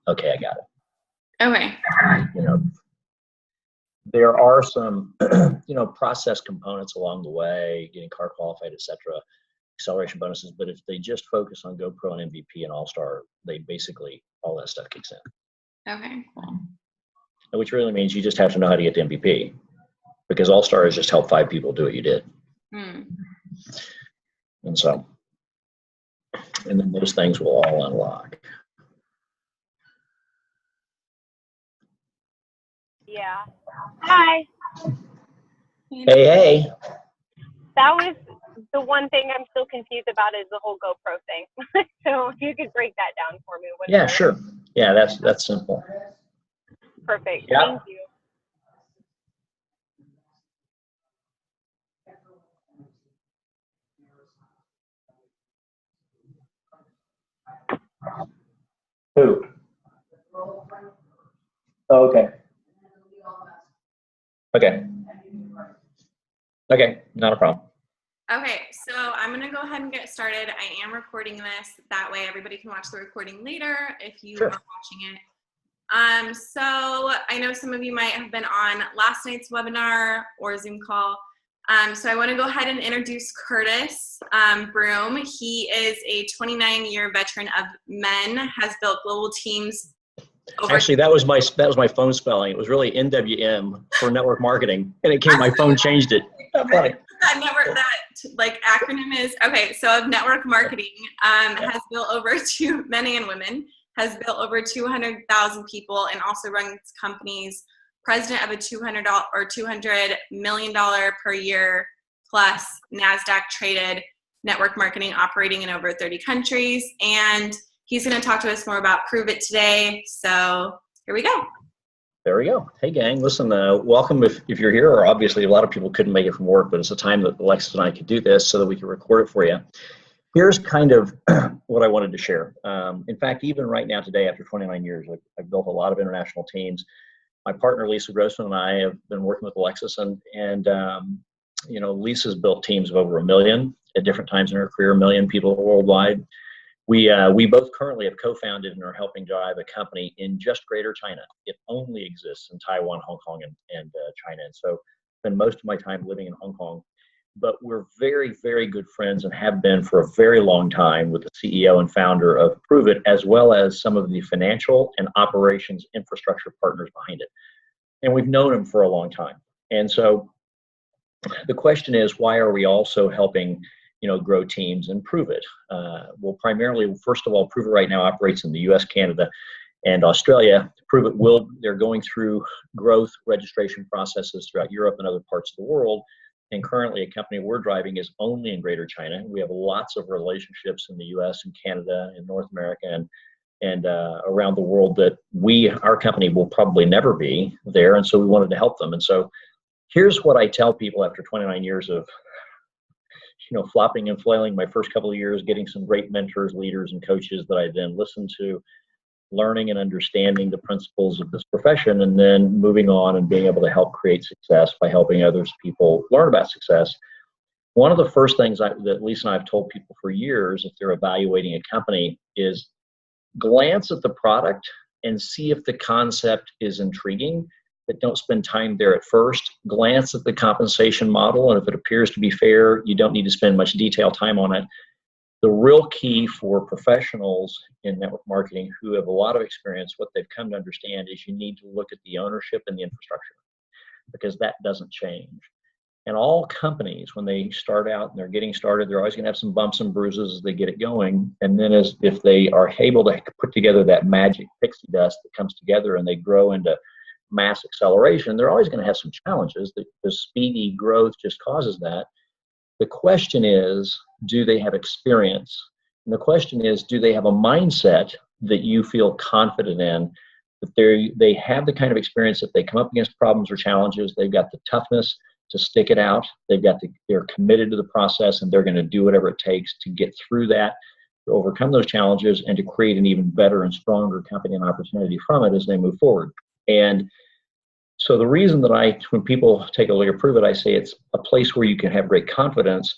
Okay, I got it. Okay. You know, there are some, process components along the way, getting car qualified, et cetera, acceleration bonuses. But if they just focus on GoPro and MVP and All-Star, they basically, all that stuff kicks in. Okay, cool. Which really means you just have to know how to get to MVP, because All-Star has just helped 5 people do what you did. And so, and then those things will all unlock. Yeah. Hi. Hey. That was the one thing I'm still confused about is the whole GoPro thing. So if you could break that down for me. Yeah, sure. Yeah, that's simple. Perfect. Yeah. Thank you. Who? Oh, okay. Okay, not a problem. Okay, so I'm going to go ahead and get started. I am recording this. That way everybody can watch the recording later if you are watching it. So I know some of you might have been on last night's webinar or Zoom call. So I want to go ahead and introduce Curtis Broome. He is a 29-year veteran of men, has built global teams. Actually, that was my phone spelling. It was really NWM for network marketing, and it came. My phone changed it. Funny. That acronym is okay. So of network marketing, has built over men and women, has built over 200,000 people, and also runs companies. President of a $200 million per year plus NASDAQ traded network marketing, operating in over 30 countries. And he's going to talk to us more about Pruvit today. So here we go. There we go. Hey, gang. Listen, welcome if you're here, or obviously a lot of people couldn't make it from work, but it's a time that Alexis and I could do this so that we can record it for you. Here's kind of what I wanted to share. In fact, even right now today, after 29 years, I've built a lot of international teams. My partner, Lisa Grossman, and I have been working with Alexis, and Lisa's built teams of over 1 million at different times in her career, 1 million people worldwide. We both currently have co-founded and are helping drive a company in just Greater China. It only exists in Taiwan, Hong Kong, and China. And so I spend most of my time living in Hong Kong. But we're very, very good friends and have been for a very long time with the CEO and founder of Pruvit, as well as some of the financial and operations infrastructure partners behind it. And we've known them for a long time. And so the question is, why are we also helping grow teams and Pruvit? Well, primarily, first of all, Pruvit right now operates in the US, Canada, and Australia. Pruvit they're going through growth registration processes throughout Europe and other parts of the world. And currently a company we're driving is only in Greater China. We have lots of relationships in the US and Canada and North America and around the world that our company will probably never be there. And so we wanted to help them. And so here's what I tell people after 29 years of flopping and flailing my first couple of years, getting some great mentors, leaders, and coaches that I then listened to, learning and understanding the principles of this profession, and then moving on and being able to help create success by helping others people learn about success. One of the first things that Lisa and I have told people for years, if they're evaluating a company, is glance at the product and see if the concept is intriguing, but don't spend time there at first. Glance at the compensation model, and if it appears to be fair, you don't need to spend much detailed time on it. The real key for professionals in network marketing who have a lot of experience, what they've come to understand is you need to look at the ownership and the infrastructure, because that doesn't change. And all companies, when they start out and they're getting started, they're always going to have some bumps and bruises as they get it going. And then if they are able to put together that magic pixie dust that comes together and they grow into mass acceleration, they're always going to have some challenges. The speedy growth just causes that. The question is, do they have experience? And the question is, do they have a mindset that you feel confident in, that they have the kind of experience that they come up against problems or challenges, they've got the toughness to stick it out, they're committed to the process, and they're going to do whatever it takes to get through that, to overcome those challenges, and to create an even better and stronger company and opportunity from it as they move forward. And so the reason that when people take a look at Pruvit, I say it's a place where you can have great confidence,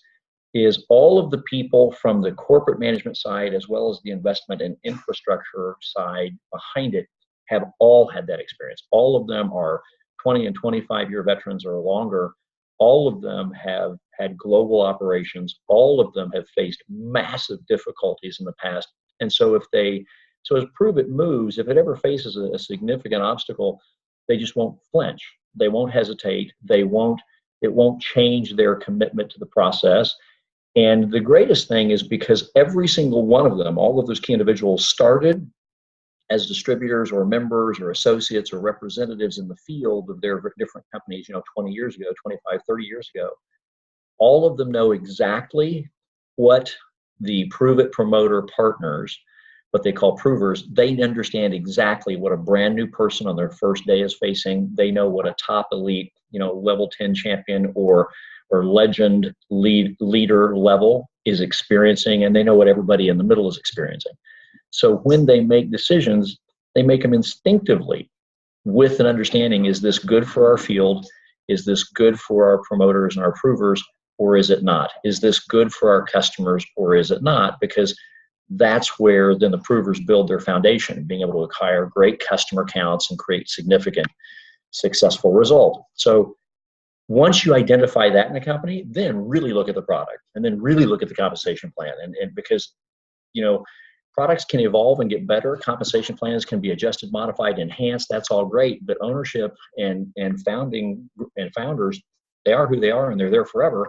is all of the people from the corporate management side, as well as the investment and infrastructure side behind it, have all had that experience. All of them are 20 and 25-year veterans or longer. All of them have had global operations. All of them have faced massive difficulties in the past. And so as Pruvit moves, if it ever faces a significant obstacle, they just won't flinch. They won't hesitate. It won't change their commitment to the process. And the greatest thing is because every single one of them, all of those key individuals, started as distributors or members or associates or representatives in the field of their different companies, 20 years ago, 25, 30 years ago. All of them know exactly what the Pruvit promoter partners, what they call provers, they understand exactly what a brand new person on their first day is facing. They know what a top elite, level 10 champion or legend leader level is experiencing, and they know what everybody in the middle is experiencing. So when they make decisions, they make them instinctively with an understanding, is this good for our field? Is this good for our promoters and our provers, or is it not? Is this good for our customers, or is it not? Because that's where then the provers build their foundation, being able to acquire great customer counts and create significant successful result. So once you identify that in a company, then really look at the product, and then really look at the compensation plan. And because, products can evolve and get better. Compensation plans can be adjusted, modified, enhanced. That's all great. But ownership and founders, they are who they are, and they're there forever.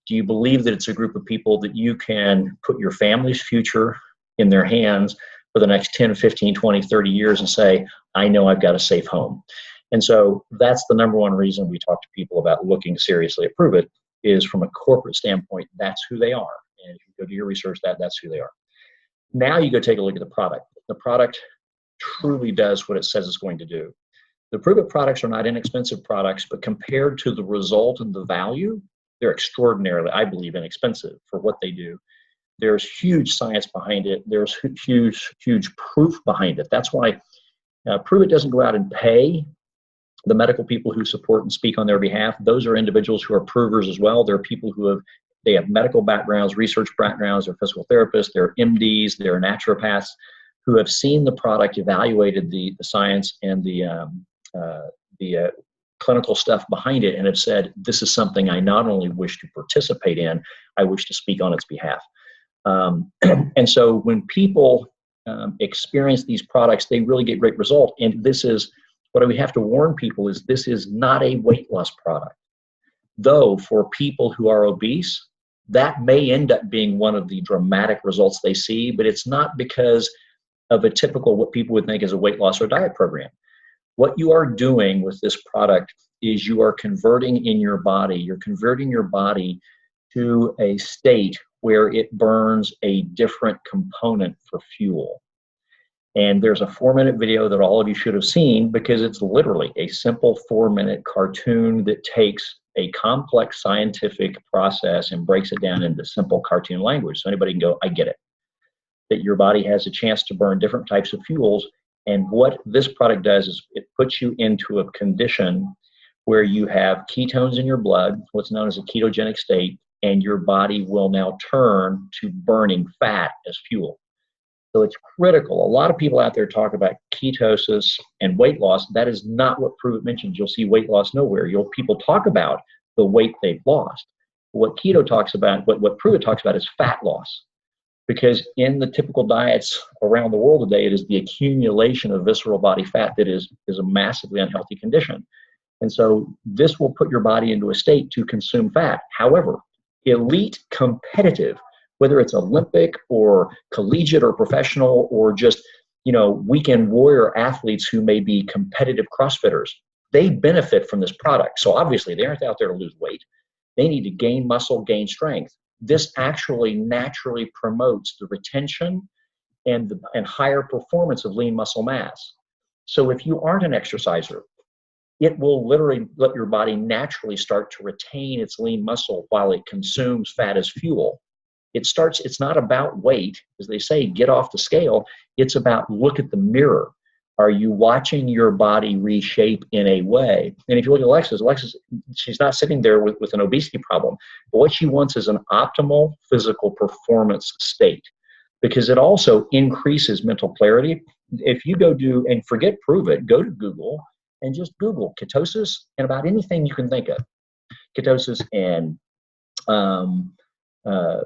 Do you believe that it's a group of people that you can put your family's future in their hands for the next 10, 15, 20, 30 years and say, I know I've got a safe home? And so that's the number one reason we talk to people about looking seriously at Pruvit, is from a corporate standpoint, that's who they are. And if you go do your research, that's who they are. Now you go take a look at the product. The product truly does what it says it's going to do. The Pruvit products are not inexpensive products, but compared to the result and the value, they're extraordinarily, I believe, inexpensive for what they do. There's huge science behind it. There's huge proof behind it. That's why Pruvit doesn't go out and pay the medical people who support and speak on their behalf. Those are individuals who are provers as well. They're people who have medical backgrounds, research backgrounds, they're physical therapists, they're MDs, they're naturopaths who have seen the product, evaluated the science and the clinical stuff behind it, and have said, this is something I not only wish to participate in, I wish to speak on its behalf. And so when people experience these products, they really get great result. And this is what we have to warn people, is this is not a weight loss product. Though for people who are obese, that may end up being one of the dramatic results they see, but it's not because of a typical, what people would think is a weight loss or diet program. What you are doing with this product is you are converting your body to a state where it burns a different component for fuel. And there's a 4-minute video that all of you should have seen, because it's literally a simple 4-minute cartoon that takes a complex scientific process and breaks it down into simple cartoon language. So anybody can go, I get it. That your body has a chance to burn different types of fuels. And what this product does is it puts you into a condition where you have ketones in your blood, what's known as a ketogenic state, and your body will now turn to burning fat as fuel. So it's critical. A lot of people out there talk about ketosis and weight loss. That is not what Pruvit mentions. You'll see weight loss nowhere. People talk about the weight they've lost. What Keto talks about, what Pruvit talks about, is fat loss. Because in the typical diets around the world today, it is the accumulation of visceral body fat that is a massively unhealthy condition. And so this will put your body into a state to consume fat. However, elite competitive, whether it's Olympic or collegiate or professional or just, weekend warrior athletes who may be competitive CrossFitters, they benefit from this product. So obviously they aren't out there to lose weight. They need to gain muscle, gain strength. This actually naturally promotes the retention and higher performance of lean muscle mass. So if you aren't an exerciser, it will literally let your body naturally start to retain its lean muscle while it consumes fat as fuel. It's not about weight, as they say, get off the scale. It's about look at the mirror. Are you watching your body reshape in a way? And if you look at Alexis, she's not sitting there with an obesity problem. But what she wants is an optimal physical performance state, because it also increases mental clarity. If you go do, and forget Pruvit, go to Google and just Google ketosis and about anything you can think of. Ketosis and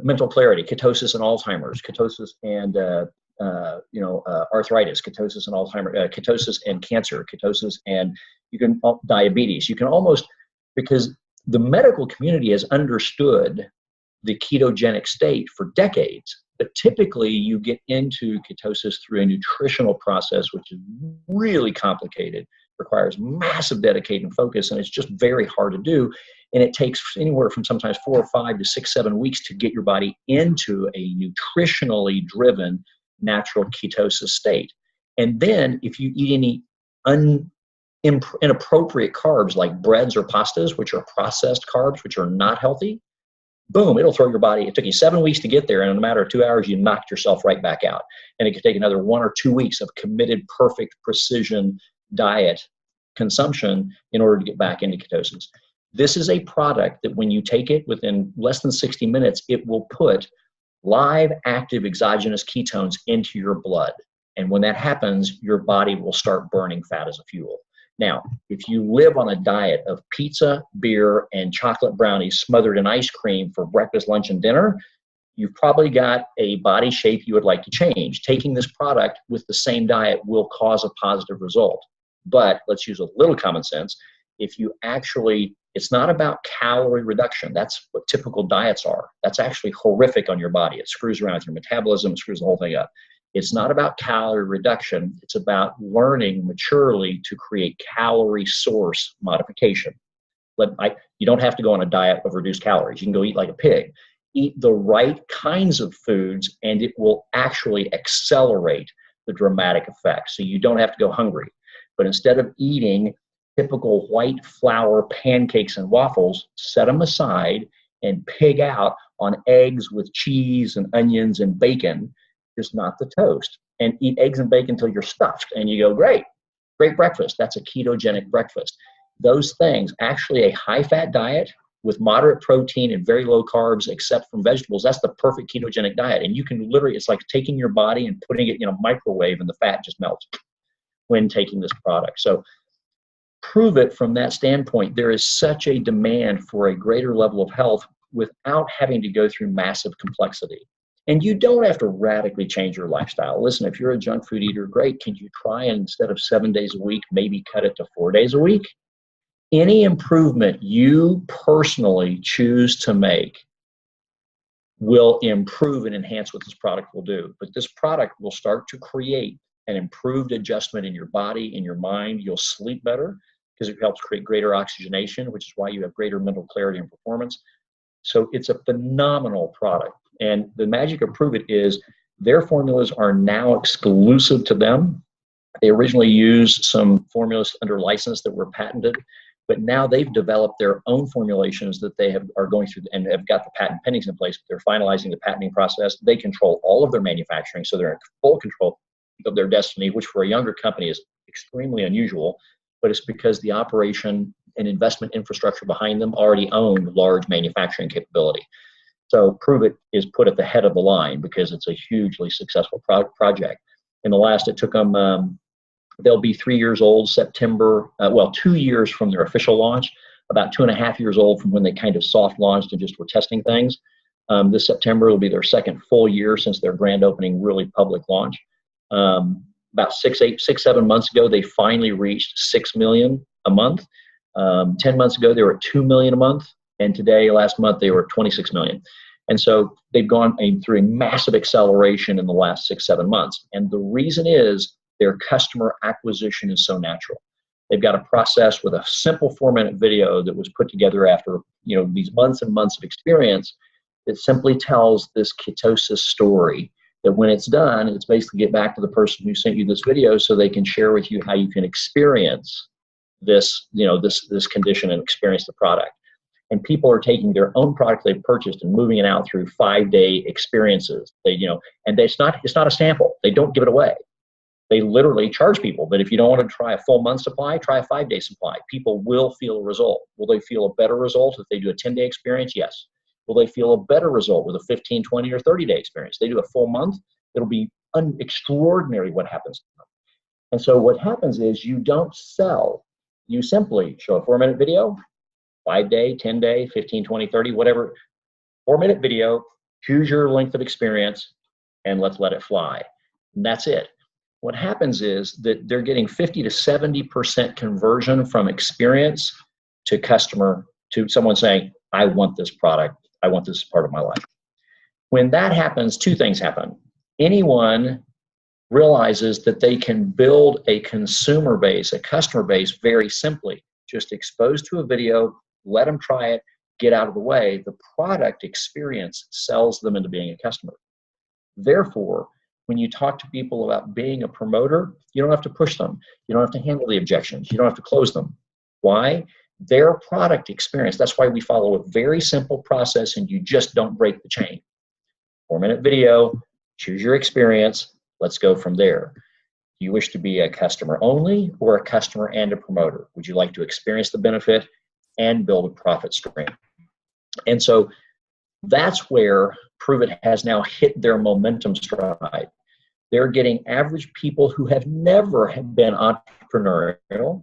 mental clarity, ketosis and Alzheimer's, ketosis and arthritis, ketosis and Alzheimer's, ketosis and cancer, ketosis and diabetes. You can almost, because the medical community has understood the ketogenic state for decades, but typically you get into ketosis through a nutritional process, which is really complicated, requires massive dedication and focus, and it's just very hard to do. And it takes anywhere from sometimes 4 or 5 to 6, 7 weeks to get your body into a nutritionally driven natural ketosis state. And then if you eat any inappropriate carbs like breads or pastas, which are processed carbs, which are not healthy, boom, it'll throw your body. It took you 7 weeks to get there, and in a matter of 2 hours, you knocked yourself right back out. And it could take another 1 or 2 weeks of committed, perfect precision diet consumption in order to get back into ketosis. This is a product that when you take it within less than 60 minutes, it will put live, active, exogenous ketones into your blood. And when that happens, your body will start burning fat as a fuel. Now, if you live on a diet of pizza, beer, and chocolate brownies smothered in ice cream for breakfast, lunch, and dinner, you've probably got a body shape you would like to change. Taking this product with the same diet will cause a positive result. But let's use a little common sense. If you actually, it's not about calorie reduction. That's what typical diets are. That's actually horrific on your body. It screws around with your metabolism, screws the whole thing up. It's not about calorie reduction. It's about learning maturely to create calorie source modification. You don't have to go on a diet of reduced calories. You can go eat like a pig. Eat the right kinds of foods, and it will actually accelerate the dramatic effects. So you don't have to go hungry. But instead of eating typical white flour pancakes and waffles, set them aside and pig out on eggs with cheese and onions and bacon, just not the toast. And eat eggs and bacon until you're stuffed. And you go, great breakfast. That's a ketogenic breakfast. Those things, actually a high-fat diet with moderate protein and very low carbs except from vegetables, that's the perfect ketogenic diet. And you can literally, it's like taking your body and putting it in a microwave and the fat just melts when taking this product. So prove it from that standpoint. There is such a demand for a greater level of health without having to go through massive complexity. And you don't have to radically change your lifestyle. Listen, if you're a junk food eater, great. Can you try, and instead of 7 days a week, maybe cut it to 4 days a week? Any improvement you personally choose to make will improve and enhance what this product will do. But this product will start to create an improved adjustment in your body, in your mind. You'll sleep better because it helps create greater oxygenation, which is why you have greater mental clarity and performance. So it's a phenomenal product. And the magic of Pruvit is their formulas are now exclusive to them. They originally used some formulas under license that were patented, but now they've developed their own formulations that they are going through and have got the patent pendings in place. They're finalizing the patenting process. They control all of their manufacturing, so they're in full control of their destiny, which for a younger company is extremely unusual, but it's because the operation and investment infrastructure behind them already own large manufacturing capability. So Pruvit is put at the head of the line because it's a hugely successful project. In the last, it took them, they'll be 3 years old September, 2 years from their official launch, about 2.5 years old from when they kind of soft launched and just were testing things. This September will be their second full year since their grand opening, really public launch. About 7 months ago, they finally reached 6 million a month. 10 months ago, they were at 2 million a month. And today, last month, they were at 26 million. And so they've gone through a massive acceleration in the last 6-7 months. And the reason is their customer acquisition is so natural. They've got a process with a simple 4-minute video that was put together after these months and months of experience that simply tells this ketosis story. That when it's done, it's basically get back to the person who sent you this video so they can share with you how you can experience this, this condition and experience the product. And people are taking their own product they've purchased and moving it out through 5-day experiences. And it's not a sample. They don't give it away. They literally charge people that if you don't want to try a full month supply, try a 5-day supply. People will feel a result. Will they feel a better result if they do a 10-day experience? Yes. Will they feel a better result with a 15, 20, or 30-day experience? They do a full month, it'll be extraordinary what happens to them. And so what happens is you don't sell. You simply show a 4-minute video, 5-day, 10-day, 15, 20, 30, whatever, 4-minute video, choose your length of experience, and let's let it fly. And that's it. What happens is that they're getting 50 to 70% conversion from experience to customer, to someone saying, I want this product. I want this part of my life. When that happens, 2 things happen. Anyone realizes that they can build a consumer base, a customer base, very simply. Just expose to a video, let them try it, get out of the way. The product experience sells them into being a customer. Therefore, when you talk to people about being a promoter, you don't have to push them. You don't have to handle the objections. You don't have to close them. Why? Their product experience. That's why we follow a very simple process, and you just don't break the chain. 4-minute video, choose your experience. Let's go from there. Do you wish to be a customer only or a customer and a promoter? Would you like to experience the benefit and build a profit stream? And so that's where Pruvit has now hit their momentum stride. They're getting average people who have never been entrepreneurial,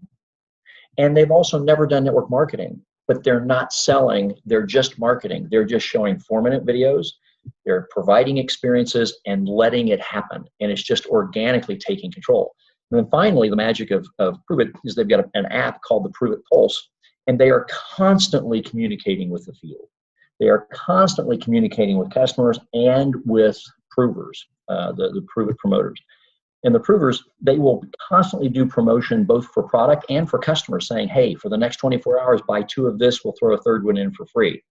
and they've also never done network marketing, but they're not selling, they're just marketing. They're just showing 4-minute videos, they're providing experiences and letting it happen, and it's just organically taking control. And then finally, the magic of Pruvit is they've got an app called the Pruvit Pulse, and they are constantly communicating with the field. They are constantly communicating with customers and with provers, the Pruvit promoters. And the provers, they will constantly do promotion both for product and for customers, saying, hey, for the next 24 hours, buy 2 of this, we'll throw a 3rd one in for free.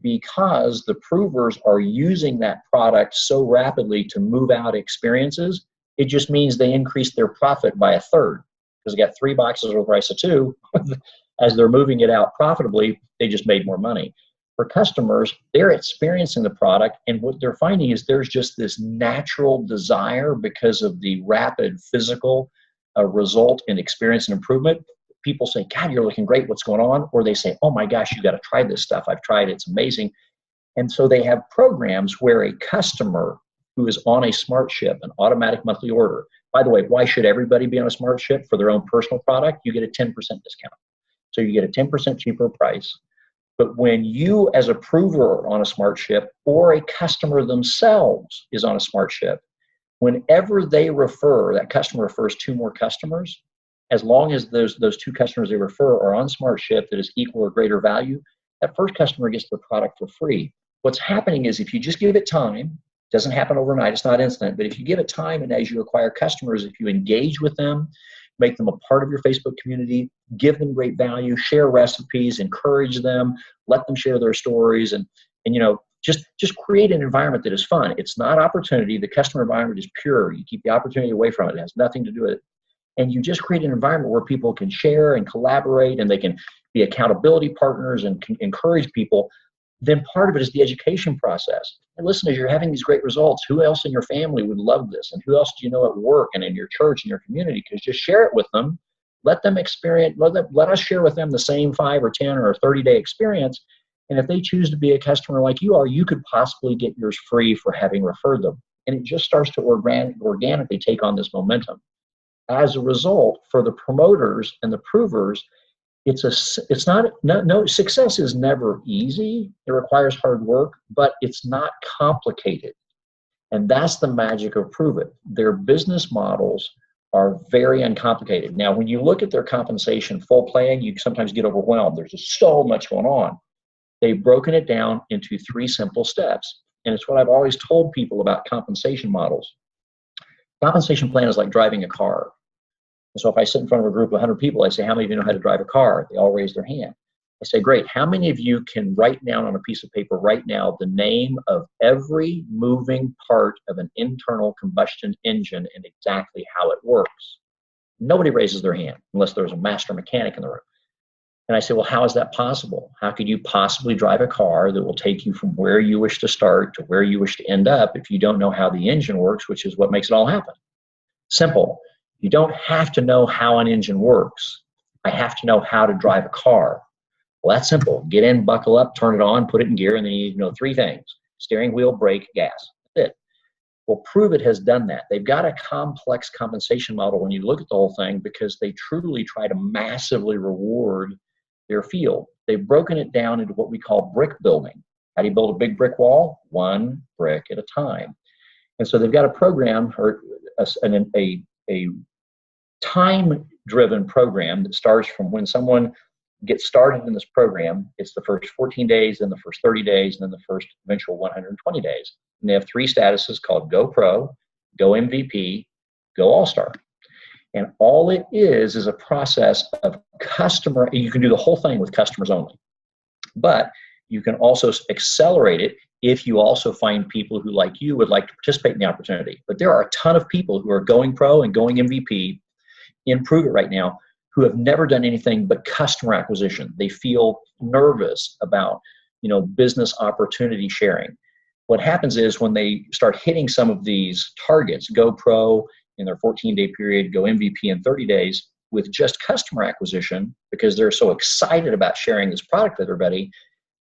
Because the provers are using that product so rapidly to move out experiences, it just means they increase their profit by 1/3. Because they got 3 boxes for the price of 2. As they're moving it out profitably, they just made more money. For customers, they're experiencing the product, and what they're finding is there's just this natural desire because of the rapid physical result in experience and improvement. People say, God, you're looking great, what's going on? Or they say, oh my gosh, you got to try this stuff. I've tried it, it's amazing. And so they have programs where a customer who is on a smart ship, an automatic monthly order, by the way, why should everybody be on a smart ship for their own personal product? You get a 10% discount. So you get a 10% cheaper price. But when you as a prover are on a smart ship, or a customer themselves is on a smart ship, whenever they refer, that customer refers 2 more customers, as long as those 2 customers they refer are on smart ship that is equal or greater value, that first customer gets the product for free. What's happening is if you just give it time, it doesn't happen overnight, it's not instant, but if you give it time and as you acquire customers, if you engage with them, make them a part of your Facebook community, give them great value, share recipes, encourage them, let them share their stories, and you know, just create an environment that is fun. It's not opportunity. The customer environment is pure. You keep the opportunity away from it. It has nothing to do with it. And you just create an environment where people can share and collaborate, and they can be accountability partners and can encourage people. Then part of it is the education process. And listen, as you're having these great results, who else in your family would love this? And who else do you know at work and in your church and your community? Because just share it with them. Let them experience, let us share with them the same 5 or 10 or 30-day experience. And if they choose to be a customer like you are, you could possibly get yours free for having referred them. And it just starts to organically take on this momentum. As a result, for the promoters and the provers, success is never easy. It requires hard work, but it's not complicated. And that's the magic of Pruvit. Their business models are very uncomplicated. Now, when you look at their compensation full plan, you sometimes get overwhelmed. There's just so much going on. They've broken it down into 3 simple steps. And it's what I've always told people about compensation models. Compensation plan is like driving a car. And so if I sit in front of a group of 100 people, I say, how many of you know how to drive a car? They all raise their hand. I say, great. How many of you can write down on a piece of paper right now the name of every moving part of an internal combustion engine and exactly how it works? Nobody raises their hand unless there's a master mechanic in the room. And I say, well, how is that possible? How could you possibly drive a car that will take you from where you wish to start to where you wish to end up if you don't know how the engine works, which is what makes it all happen? Simple. You don't have to know how an engine works. I have to know how to drive a car. Well, that's simple. Get in, buckle up, turn it on, put it in gear, and then you need to know three things: steering wheel, brake, gas. That's it. Well, Pruvit has done that. They've got a complex compensation model when you look at the whole thing, because they truly try to massively reward their field. They've broken it down into what we call brick building. How do you build a big brick wall? One brick at a time. And so they've got a program, or a time-driven program that starts from when someone gets started in this program. It's the first 14 days, then the first 30 days, and then the first eventual 120 days. And they have three statuses called Go Pro, Go MVP, Go All-Star. And all it is a process of customer. You can do the whole thing with customers only, but you can also accelerate it if you also find people who, like you, would like to participate in the opportunity. But there are a ton of people who are going pro and going MVP in Pruvit right now who have never done anything but customer acquisition. They feel nervous about, business opportunity sharing. What happens is when they start hitting some of these targets, Go Pro in their 14-day period, Go MVP in 30 days, with just customer acquisition, because they're so excited about sharing this product with everybody,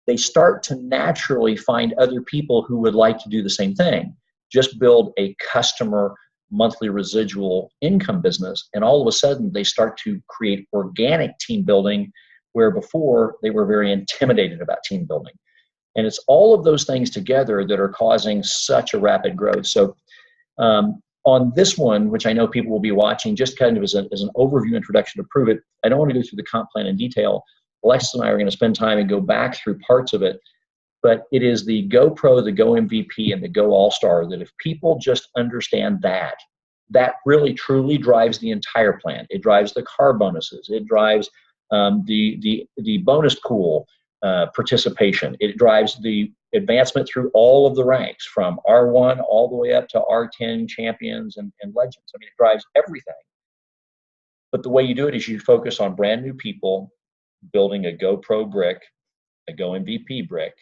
they start to naturally find other people who would like to do the same thing. Just build a customer monthly residual income business, and all of a sudden they start to create organic team building, where before they were very intimidated about team building. And it's all of those things together that are causing such a rapid growth. So on this one, which I know people will be watching, just kind of as an overview introduction to Pruvit, I don't want to go through the comp plan in detail. Alexis and I are going to spend time and go back through parts of it, but it is the Go Pro, the Go MVP, and the Go All-Star that if people just understand that really truly drives the entire plan. It drives the car bonuses. It drives the bonus pool participation. It drives the advancement through all of the ranks, from R1 all the way up to R10 champions and legends. I mean, it drives everything. But the way you do it is you focus on brand new people building a Go Pro brick, a Go MVP brick,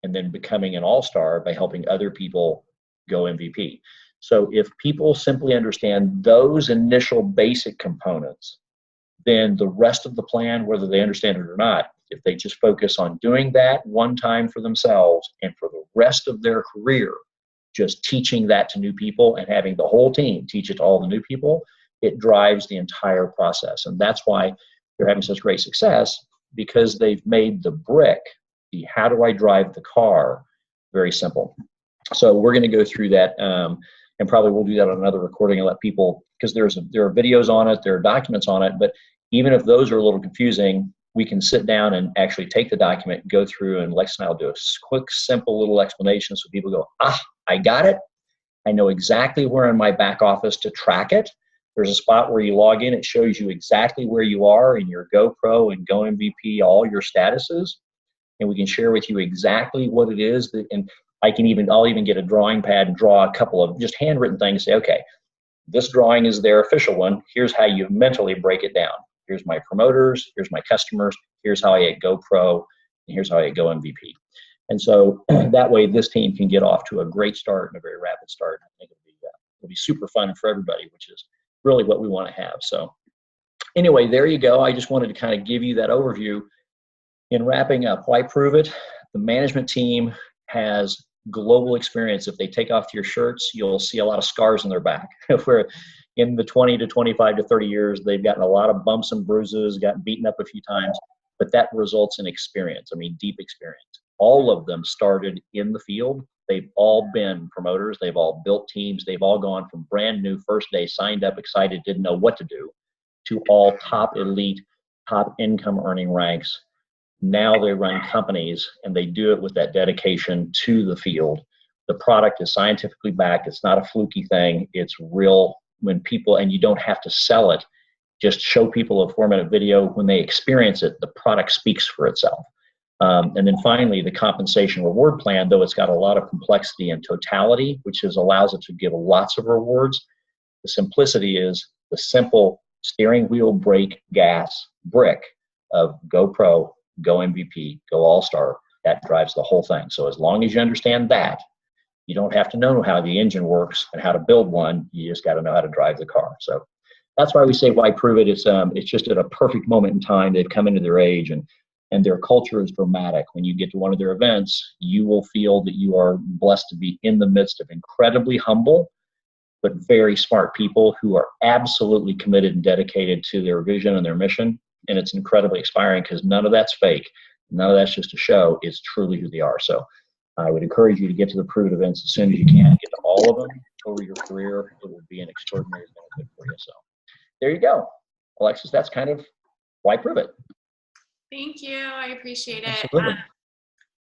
and then becoming an all-star by helping other people go MVP. So if people simply understand those initial basic components, then the rest of the plan, whether they understand it or not, if they just focus on doing that one time for themselves and for the rest of their career, just teaching that to new people and having the whole team teach it to all the new people, it drives the entire process. And that's why they're having such great success, because they've made the brick, the how do I drive the car, very simple. So we're going to go through that, and probably we'll do that on another recording and let people, because there are videos on it, there are documents on it, but even if those are a little confusing, we can sit down and actually take the document, go through, and Lex and I will do a quick, simple little explanation so people go, I got it. I know exactly where in my back office to track it. There's a spot where you log in, it shows you exactly where you are in your Go Pro and Go MVP, all your statuses, and we can share with you exactly what it is that, and I'll even get a drawing pad and draw a couple of just handwritten things, say, okay, this drawing is their official one. Here's how you mentally break it down. Here's my promoters, here's my customers, here's how I Go Pro, and here's how I Go MVP. And so that way this team can get off to a great start and a very rapid start. I think it'll be super fun for everybody, which is really what we want to have. So anyway, there you go. I just wanted to kind of give you that overview. In wrapping up, why Pruvit? The management team has global experience. If they take off your shirts, you'll see a lot of scars on their back. Where in the 20 to 25 to 30 years, they've gotten a lot of bumps and bruises, gotten beaten up a few times, but that results in experience. I mean, deep experience. All of them started in the field. They've all been promoters. They've all built teams. They've all gone from brand new, first day, signed up, excited, didn't know what to do, to all top elite, top income earning ranks. Now they run companies, and they do it with that dedication to the field. The product is scientifically backed. It's not a fluky thing. It's real. When people, and you don't have to sell it, just show people a 4-minute video. When they experience it, the product speaks for itself. And then finally, the compensation reward plan, though it's got a lot of complexity and totality, which allows it to give lots of rewards, the simplicity is the simple steering wheel, brake, gas, brick of Go Pro, Go MVP, Go All-Star. That drives the whole thing. So as long as you understand that, you don't have to know how the engine works and how to build one. You just got to know how to drive the car. So that's why we say why Prüvit is it's just at a perfect moment in time. They've come into their age, and their culture is dramatic. When you get to one of their events, you will feel that you are blessed to be in the midst of incredibly humble but very smart people who are absolutely committed and dedicated to their vision and their mission. And it's incredibly inspiring because none of that's fake. None of that's just a show. It's truly who they are. So I would encourage you to get to the Pruvit events as soon as you can. Get to all of them over your career. It will be an extraordinary benefit for you. So there you go. Alexis, that's kind of why Pruvit. Thank you. I appreciate it. Absolutely.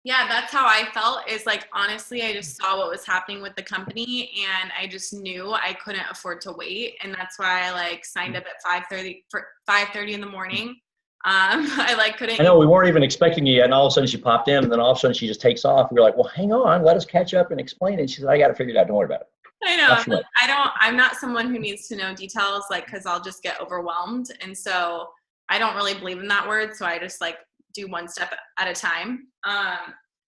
Yeah, that's how I felt, is like, honestly, I just saw what was happening with the company and I just knew I couldn't afford to wait. And that's why I like signed up at 5:30 in the morning. I like couldn't. I know we weren't even expecting you, and all of a sudden she popped in, and then all of a sudden she just takes off. We were like, well, hang on, let us catch up and explain it. She said, I got to figure it out. Don't worry about it. I know. I'm not someone who needs to know details, like, because I'll just get overwhelmed. And so I don't really believe in that word. So I just like do one step at a time.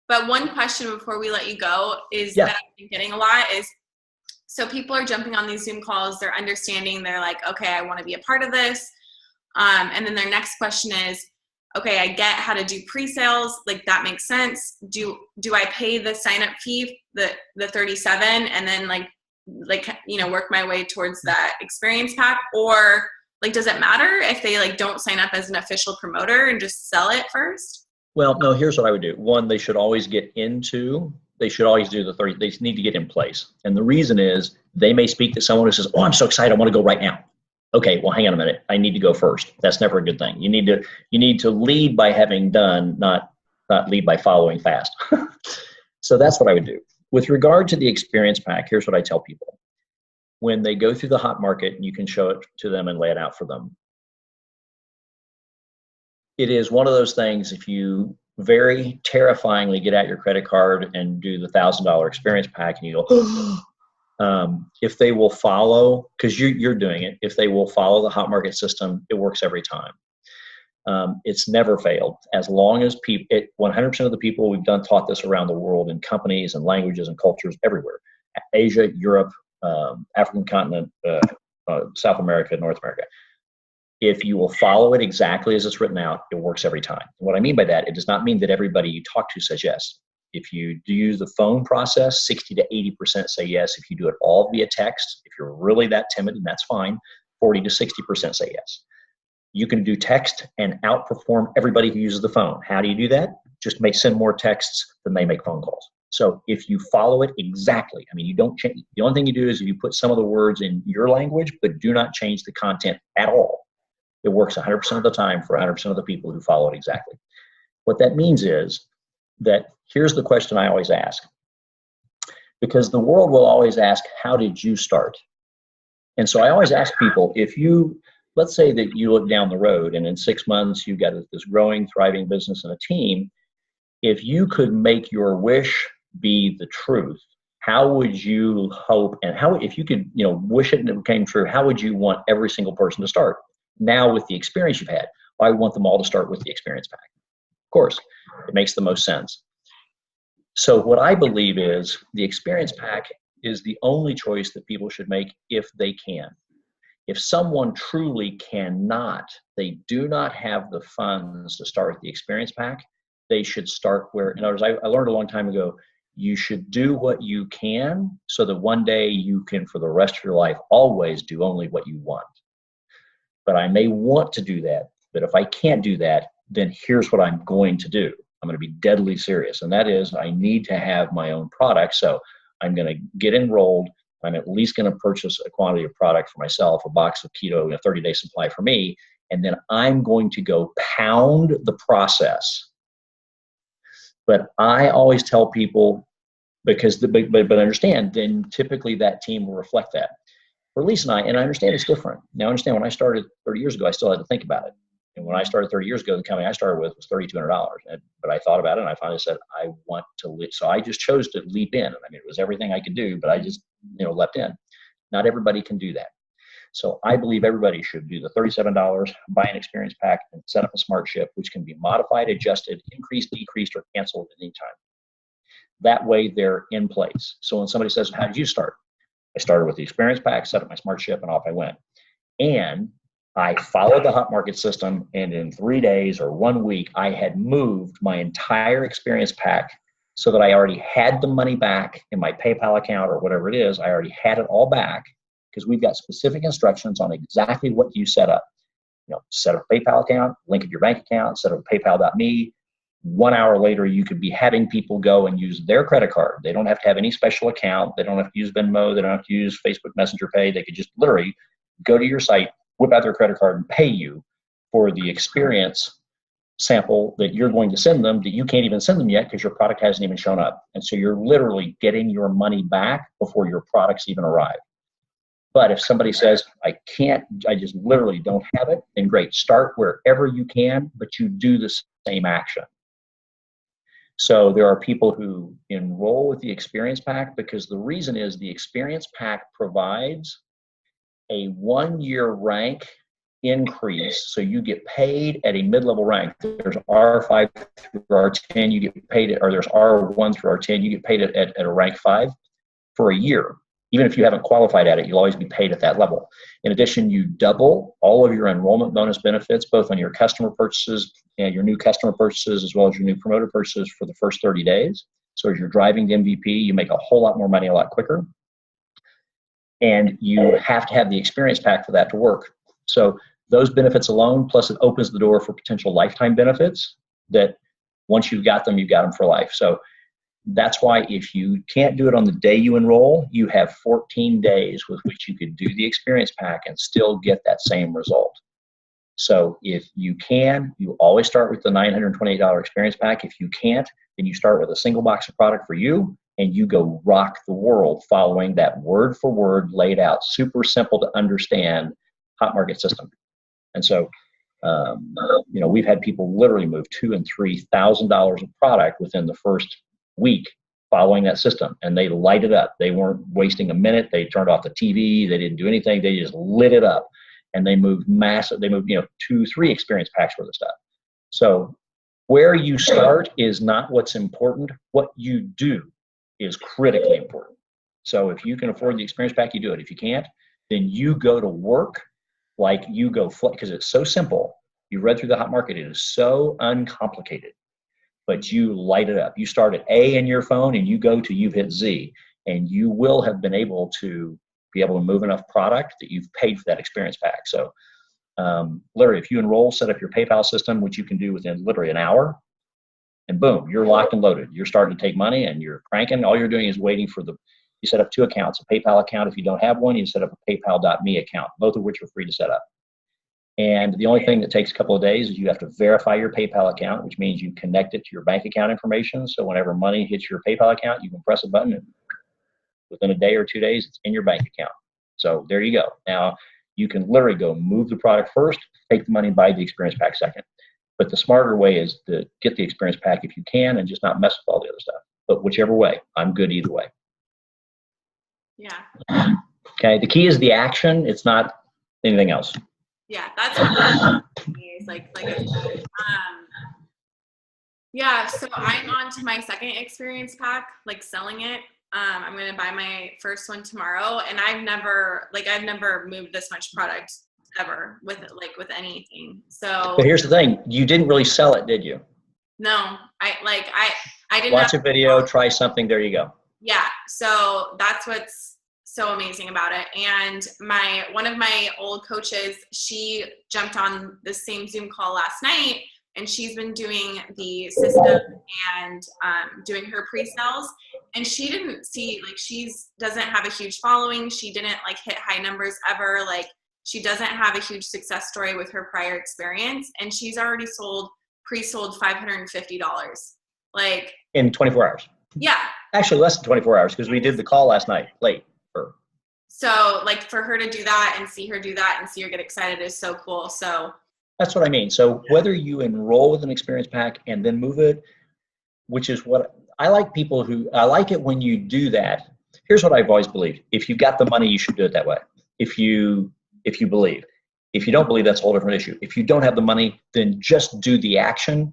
But one question before we let you go is that I've been getting a lot is, so people are jumping on these Zoom calls, they're understanding, they're like, okay, I want to be a part of this. And then their next question is, okay, I get how to do pre-sales. Like that makes sense. Do I pay the sign up fee, the 37 and then like, work my way towards that experience pack? Or like, does it matter if they like don't sign up as an official promoter and just sell it first? Well, no, here's what I would do. One, they should always do the 30, they need to get in place. And the reason is they may speak to someone who says, oh, I'm so excited, I want to go right now. Okay, well, hang on a minute. I need to go first. That's never a good thing. You need to lead by having done, not lead by following fast. So that's what I would do. With regard to the experience pack, here's what I tell people. When they go through the hot market, you can show it to them and lay it out for them. It is one of those things, if you very terrifyingly get out your credit card and do the $1,000 experience pack and you go, if they will follow, because you're doing it, if they will follow the hot market system, it works every time. It's never failed. As long as 100% of the people we've taught this around the world in companies and languages and cultures everywhere, Asia, Europe, African continent, South America, North America. If you will follow it exactly as it's written out, it works every time. What I mean by that, it does not mean that everybody you talk to says yes. If you do use the phone process, 60 to 80% say yes. If you do it all via text, if you're really that timid, and that's fine, 40 to 60% say yes. You can do text and outperform everybody who uses the phone. How do you do that? Just send more texts than they make phone calls. So if you follow it exactly, I mean, you don't change. The only thing you do is you put some of the words in your language, but do not change the content at all. It works 100% of the time for 100% of the people who follow it exactly. What that means is that here's the question I always ask. Because the world will always ask, how did you start? And so I always ask people, let's say that you look down the road and in 6 months you've got this growing, thriving business and a team. If you could make your wish be the truth, how would you hope, and if you could, wish it and it became true, how would you want every single person to start? Now with the experience you've had, I want them all to start with the experience pack. Of course, it makes the most sense. So what I believe is the experience pack is the only choice that people should make if they can. If someone truly cannot, they do not have the funds to start with the experience pack, they should start where, in other words, I learned a long time ago, you should do what you can so that one day you can, for the rest of your life, always do only what you want. But I may want to do that, but if I can't do that, then here's what I'm going to do. I'm going to be deadly serious, and that is I need to have my own product. So I'm going to get enrolled. I'm at least going to purchase a quantity of product for myself, a box of Keto, a 30-day supply for me, and then I'm going to go pound the process. But I always tell people, but understand, then typically that team will reflect that. For Lisa and I understand it's different. Now, I understand when I started 30 years ago, I still had to think about it. And when I started 30 years ago, the company I started with was $3,200. But I thought about it, and I finally said, I want to leap. So I just chose to leap in. I mean, it was everything I could do, but I just, leapt in. Not everybody can do that. So I believe everybody should do the $37, buy an experience pack, and set up a smart ship, which can be modified, adjusted, increased, decreased, or canceled at any time. That way, they're in place. So when somebody says, how did you start? I started with the experience pack, set up my smart ship, and off I went. And I followed the hot market system, and in 3 days or 1 week, I had moved my entire experience pack so that I already had the money back in my PayPal account or whatever it is. I already had it all back because we've got specific instructions on exactly what you set up. Set up a PayPal account, link up your bank account, set up paypal.me. 1 hour later, you could be having people go and use their credit card. They don't have to have any special account. They don't have to use Venmo. They don't have to use Facebook Messenger Pay. They could just literally go to your site, whip out their credit card, and pay you for the experience sample that you're going to send them that you can't even send them yet because your product hasn't even shown up. And so you're literally getting your money back before your products even arrive. But if somebody says, I can't, I just literally don't have it, then great. Start wherever you can, but you do the same action. So there are people who enroll with the experience pack because the reason is the experience pack provides a 1-year rank increase. So you get paid at a mid-level rank. There's R5 through R10, you get paid at, or there's R1 through R10, you get paid at a rank 5 for a year. Even if you haven't qualified at it, you'll always be paid at that level. In addition, you double all of your enrollment bonus benefits, both on your customer purchases and your new customer purchases, as well as your new promoter purchases for the first 30 days. So as you're driving to MVP, you make a whole lot more money a lot quicker. And you have to have the experience pack for that to work. So those benefits alone, plus it opens the door for potential lifetime benefits that once you've got them for life. So that's why if you can't do it on the day you enroll, you have 14 days with which you could do the experience pack and still get that same result. So if you can, you always start with the $928 experience pack. If you can't, then you start with a single box of product for you and you go rock the world following that word for word laid out, super simple to understand hot market system. And so, we've had people literally move $2,000 and $3,000 of product within the first week following that system, and they light it up. They weren't wasting a minute. They turned off the TV. They didn't do anything. They just lit it up, and they moved massive. They moved 2-3 experience packs worth of stuff. So where you start is not what's important. What you do is critically important. So if you can afford the experience pack, you do it. If you can't, then you go to work like you go, because it's so simple. You read through the hot market. It is so uncomplicated. But you light it up. You start at A in your phone and you go to you've hit Z, and you will have been able to move enough product that you've paid for that experience pack. So literally, if you enroll, set up your PayPal system, which you can do within literally an hour, and boom, you're locked and loaded. You're starting to take money and you're cranking. All you're doing is waiting for you set up 2 accounts, a PayPal account. If you don't have one, you set up a paypal.me account, both of which are free to set up. And the only thing that takes a couple of days is you have to verify your PayPal account, which means you connect it to your bank account information. So whenever money hits your PayPal account, you can press a button and within a day or 2 days, it's in your bank account. So there you go. Now you can literally go move the product first, take the money, buy the experience pack second. But the smarter way is to get the experience pack if you can and just not mess with all the other stuff. But whichever way, I'm good either way. Yeah. Okay. The key is the action. It's not anything else. Yeah, that's what is like yeah, so I'm on to my second experience pack, like selling it. I'm gonna buy my first one tomorrow, and I've never moved this much product ever with anything. So but here's the thing, you didn't really sell it, did you? No, I didn't watch a video, try something, there you go. Yeah, so that's what's so amazing about it. And one of my old coaches, she jumped on the same Zoom call last night, and she's been doing the system and doing her pre-sales. And she didn't see, she doesn't have a huge following. She didn't hit high numbers ever. She doesn't have a huge success story with her prior experience. And she's already pre-sold $550. In 24 hours. Yeah. Actually, less than 24 hours because we did the call last night, late. So for her to do that and see her do that and see her get excited is so cool. So that's what I mean. So whether you enroll with an experience pack and then move it, which is what I like I like it when you do that. Here's what I've always believed. If you've got the money, you should do it that way. If you believe. If you don't believe, that's a whole different issue. If you don't have the money, then just do the action.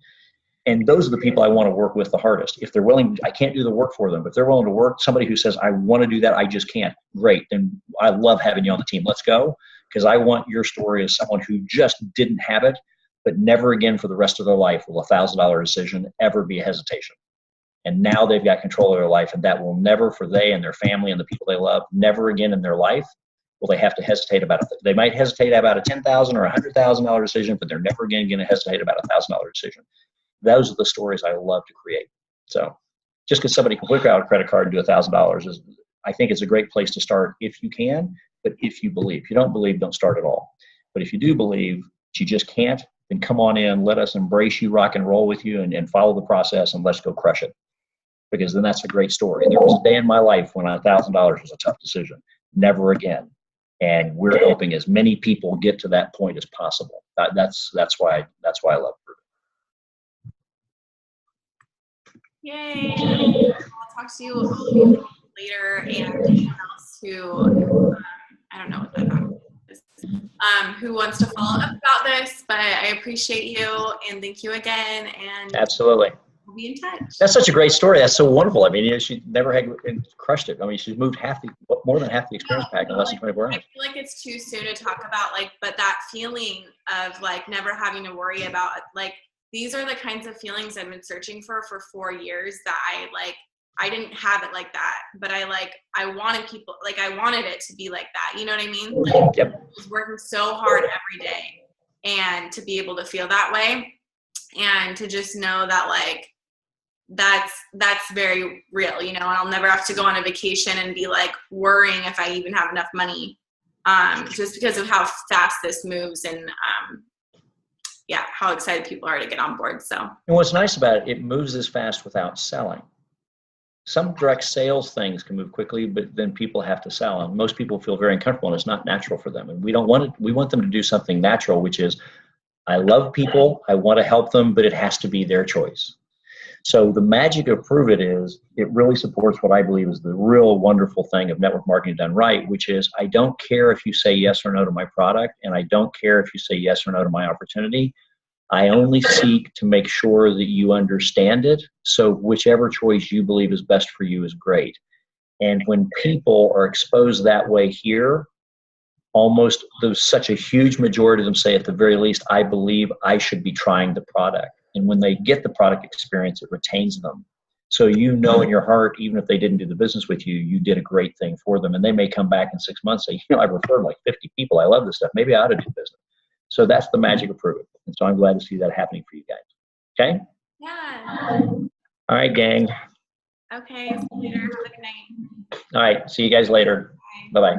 And those are the people I want to work with the hardest. If they're willing, I can't do the work for them, but if they're willing to work, somebody who says, I want to do that, I just can't. Great. Then I love having you on the team. Let's go. because I want your story as someone who just didn't have it, but never again for the rest of their life will $1,000 decision ever be a hesitation. And now they've got control of their life, and that will never, for they and their family and the people they love, never again in their life will they have to hesitate about it. They might hesitate about a $10,000 or $100,000 decision, but they're never again going to hesitate about a $1,000 decision. Those are the stories I love to create. So just because somebody can whip out a credit card and do $1,000 is, I think it's a great place to start if you can, but if you believe. If you don't believe, don't start at all. But if you do believe that you just can't, then come on in, let us embrace you, rock and roll with you, and follow the process, and let's go crush it. Because then that's a great story. There was a day in my life when $1,000 was a tough decision. Never again. And we're helping as many people get to that point as possible. That's why I love Pruvit. Yay! I'll talk to you later, and anyone else who I don't know what that is, who wants to follow up about this. But I appreciate you, and thank you again. And absolutely. We'll be in touch. That's such a great story. That's so wonderful. I mean, she never had crushed it. I mean, she's moved more than half the experience pack in less than 24 hours. I feel like it's too soon to talk about, like, but that feeling of like never having to worry about, like, these are the kinds of feelings I've been searching for 4 years that I didn't have it like that, but I wanted it to be like that. You know what I mean? Like, yep. I was working so hard every day, and to be able to feel that way, and to just know that, like, that's very real, you know, and I'll never have to go on a vacation and be like worrying if I even have enough money, just because of how fast this moves, and yeah, how excited people are to get on board. So, and what's nice about it, it moves this fast without selling. Some direct sales things can move quickly, but then people have to sell, and most people feel very uncomfortable, and it's not natural for them. And we don't want it. We want them to do something natural, which is, I love people, I want to help them, but it has to be their choice. So the magic of Pruvit is it really supports what I believe is the real wonderful thing of network marketing done right, which is I don't care if you say yes or no to my product, and I don't care if you say yes or no to my opportunity. I only seek to make sure that you understand it. So whichever choice you believe is best for you is great. And when people are exposed that way here, almost there's such a huge majority of them say, at the very least, I believe I should be trying the product. And when they get the product experience, it retains them. So you know in your heart, even if they didn't do the business with you, you did a great thing for them. And they may come back in 6 months and say, you know, I've referred like 50 people. I love this stuff. Maybe I ought to do business. So that's the magic of Pruvit. And so I'm glad to see that happening for you guys. Okay? yeah. All right, gang. Okay. See you later. Have a good night. All right. See you guys later. Bye-bye.